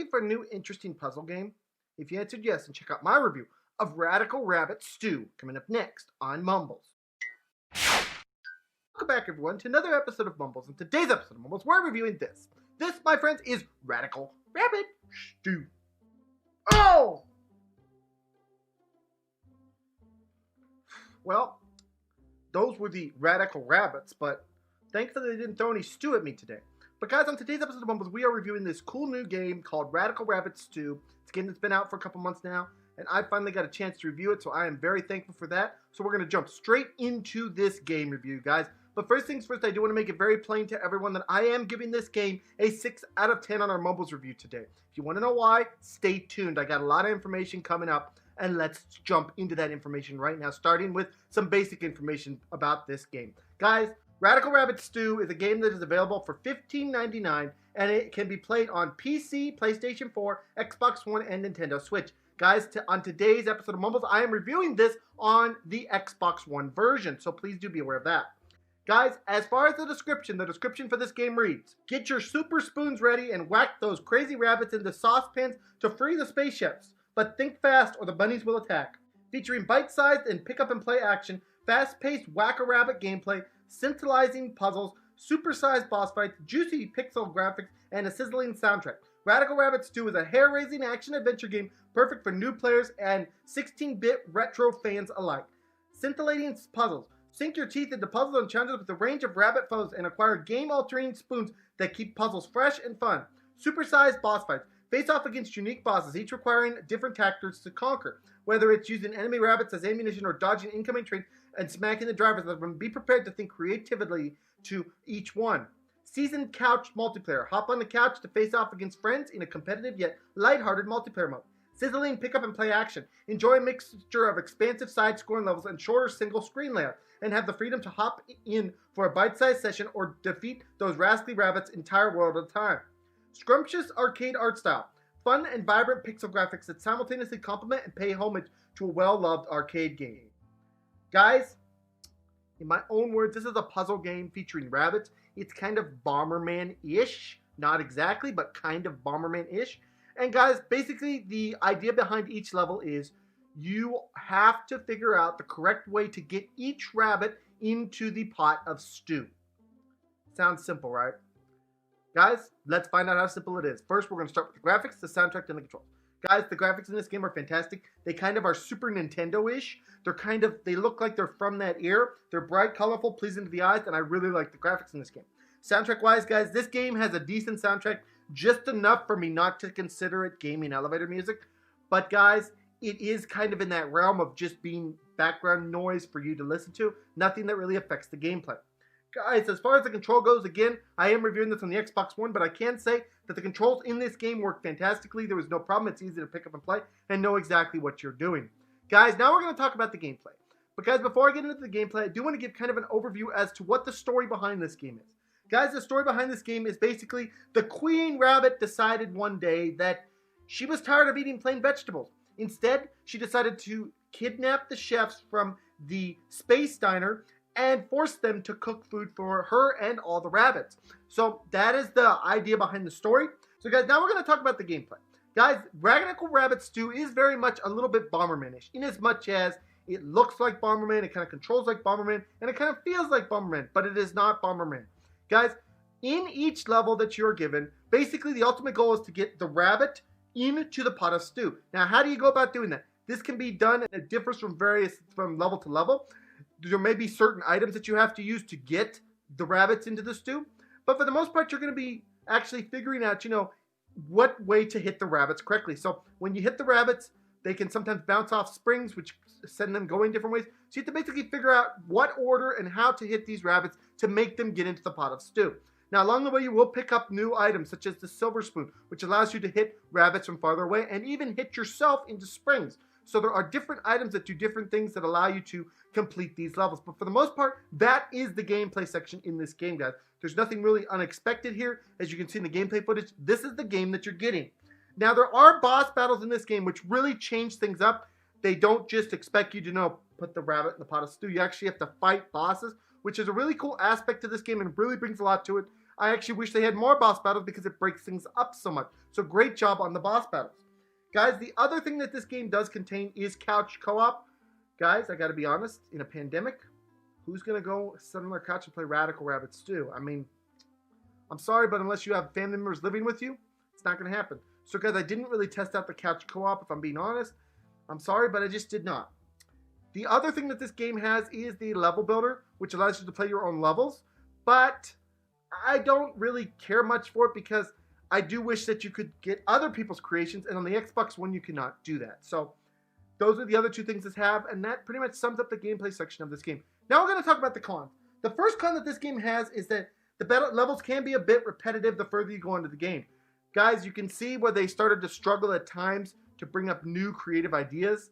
looking for a new interesting puzzle game? If you answered yes, then check out my review of Radical Rabbit Stew coming up next on Mumbles. Welcome back, everyone, to another episode of Mumbles. In today's episode of Mumbles, we're reviewing this. This, my friends, is Radical Rabbit Stew. Oh! Well, those were the Radical Rabbits, but thankfully they didn't throw any stew at me today. But guys, on today's episode of Mumbles, we are reviewing this cool new game called Radical Rabbit Stew. It's a game that's been out for a couple months now, and I finally got a chance to review it, so I am very thankful for that. So we're going to jump straight into this game review, guys. But first things first, I do want to make it very plain to everyone that I am giving this game a 6 out of 10 on our Mumbles review today. If you want to know why, stay tuned. I got a lot of information coming up, and let's jump into that information right now, starting with some basic information about this game. Guys, Radical Rabbit Stew is a game that is available for $15.99, and it can be played on PC, PlayStation 4, Xbox One, and Nintendo Switch. Guys, on today's episode of Mumbles, I am reviewing this on the Xbox One version, so please do be aware of that. Guys, as far as the description for this game reads, get your super spoons ready and whack those crazy rabbits into saucepans to free the spaceships. But think fast or the bunnies will attack. Featuring bite-sized and pick-up-and-play action, fast-paced whack-a-rabbit gameplay, scintillating puzzles, super-sized boss fights, juicy pixel graphics, and a sizzling soundtrack. Radical Rabbit Stew is a hair-raising action-adventure game perfect for new players and 16-bit retro fans alike. Scintillating puzzles. Sink your teeth into puzzles and challenges with a range of rabbit foes and acquire game-altering spoons that keep puzzles fresh and fun. Super-sized boss fights. Face off against unique bosses, each requiring different tactics to conquer. Whether it's using enemy rabbits as ammunition or dodging incoming trains and smacking the drivers, be prepared to think creatively to each one. Seasoned couch multiplayer. Hop on the couch to face off against friends in a competitive yet lighthearted multiplayer mode. Sizzling pick-up and play action. Enjoy a mixture of expansive side-scrolling levels and shorter single-screen layout, and have the freedom to hop in for a bite-sized session or defeat those rascally rabbits' entire world at a time. Scrumptious arcade art style. Fun and vibrant pixel graphics that simultaneously complement and pay homage to a well-loved arcade game. Guys, in my own words, this is a puzzle game featuring rabbits. It's kind of Bomberman-ish. Not exactly, but kind of Bomberman-ish. And guys, basically the idea behind each level is you have to figure out the correct way to get each rabbit into the pot of stew. Sounds simple, right? Guys, let's find out how simple it is. First, we're going to start with the graphics, the soundtrack, and the controls. Guys, the graphics in this game are fantastic. They kind of are Super Nintendo-ish. They look like they're from that era. They're bright, colorful, pleasing to the eyes, and I really like the graphics in this game. Soundtrack-wise, guys, this game has a decent soundtrack, just enough for me not to consider it gaming elevator music. But guys, it is kind of in that realm of just being background noise for you to listen to. Nothing that really affects the gameplay. Guys, as far as the control goes, again, I am reviewing this on the Xbox One, but I can say that the controls in this game work fantastically. There was no problem. It's easy to pick up and play and know exactly what you're doing. Guys, now we're going to talk about the gameplay. But guys, before I get into the gameplay, I do want to give kind of an overview as to what the story behind this game is. Guys, the story behind this game is basically the Queen Rabbit decided one day that she was tired of eating plain vegetables. Instead, she decided to kidnap the chefs from the Space Diner and force them to cook food for her and all the rabbits. So that is the idea behind the story. So guys, now we're going to talk about the gameplay. Guys, Radical Rabbit Stew is very much a little bit Bomberman-ish, in as much as it looks like Bomberman, it kind of controls like Bomberman, and it kind of feels like Bomberman, but it is not Bomberman. Guys, in each level that you're given, basically the ultimate goal is to get the rabbit into the pot of stew. Now, how do you go about doing that? This can be done, and it differs from level to level. There may be certain items that you have to use to get the rabbits into the stew. But for the most part, you're going to be actually figuring out, what way to hit the rabbits correctly. So when you hit the rabbits, they can sometimes bounce off springs, which send them going different ways. So you have to basically figure out what order and how to hit these rabbits to make them get into the pot of stew. Now, along the way, you will pick up new items, such as the silver spoon, which allows you to hit rabbits from farther away and even hit yourself into springs. So there are different items that do different things that allow you to complete these levels. But for the most part, that is the gameplay section in this game, guys. There's nothing really unexpected here. As you can see in the gameplay footage, this is the game that you're getting. Now, there are boss battles in this game which really change things up. They don't just expect you to, put the rabbit in the pot of stew. You actually have to fight bosses, which is a really cool aspect to this game and really brings a lot to it. I actually wish they had more boss battles because it breaks things up so much. So great job on the boss battles. Guys, the other thing that this game does contain is couch co-op. Guys, I gotta be honest, in a pandemic, who's gonna go sit on their couch and play Radical Rabbit Stew? I mean, I'm sorry, but unless you have family members living with you, it's not gonna happen. So guys, I didn't really test out the couch co-op, if I'm being honest. I'm sorry, but I just did not. The other thing that this game has is the level builder, which allows you to play your own levels. But I don't really care much for it because I do wish that you could get other people's creations, and on the Xbox One you cannot do that. So those are the other two things this have, and that pretty much sums up the gameplay section of this game. Now we're going to talk about the cons. The first con that this game has is that the battle levels can be a bit repetitive the further you go into the game. Guys, you can see where they started to struggle at times to bring up new creative ideas.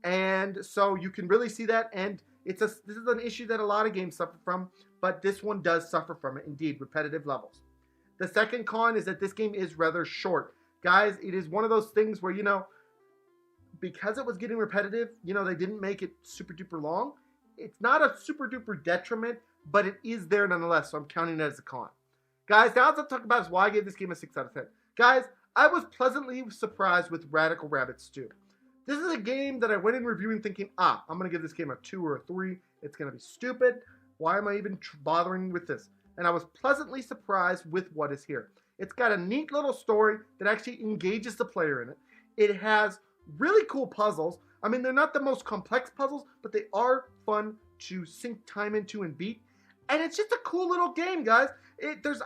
And so you can really see that, and this is an issue that a lot of games suffer from, but this one does suffer from it, indeed, repetitive levels. The second con is that this game is rather short. Guys, it is one of those things where, because it was getting repetitive, they didn't make it super duper long. It's not a super duper detriment, but it is there nonetheless, so I'm counting it as a con. Guys, now let's talk about why I gave this game a 6 out of 10. Guys, I was pleasantly surprised with Radical Rabbit Stew. This is a game that I went in reviewing thinking, I'm going to give this game a 2 or a 3. It's going to be stupid. Why am I even bothering with this? And I was pleasantly surprised with what is here. It's got a neat little story that actually engages the player in it. It has really cool puzzles. I mean, they're not the most complex puzzles, but they are fun to sink time into and beat. And it's just a cool little game, guys.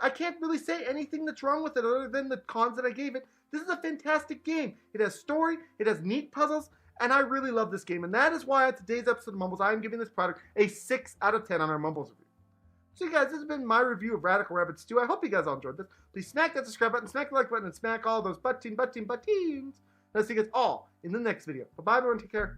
I can't really say anything that's wrong with it other than the cons that I gave it. This is a fantastic game. It has story, it has neat puzzles, and I really love this game. And that is why on today's episode of Mumbles, I am giving this product a 6 out of 10 on our Mumbles review. So guys, this has been my review of Radical Rabbit Stew. I hope you guys all enjoyed this. Please smack that subscribe button, smack the like button, and smack all those buttons. I'll see you guys all in the next video. Bye-bye, everyone. Take care.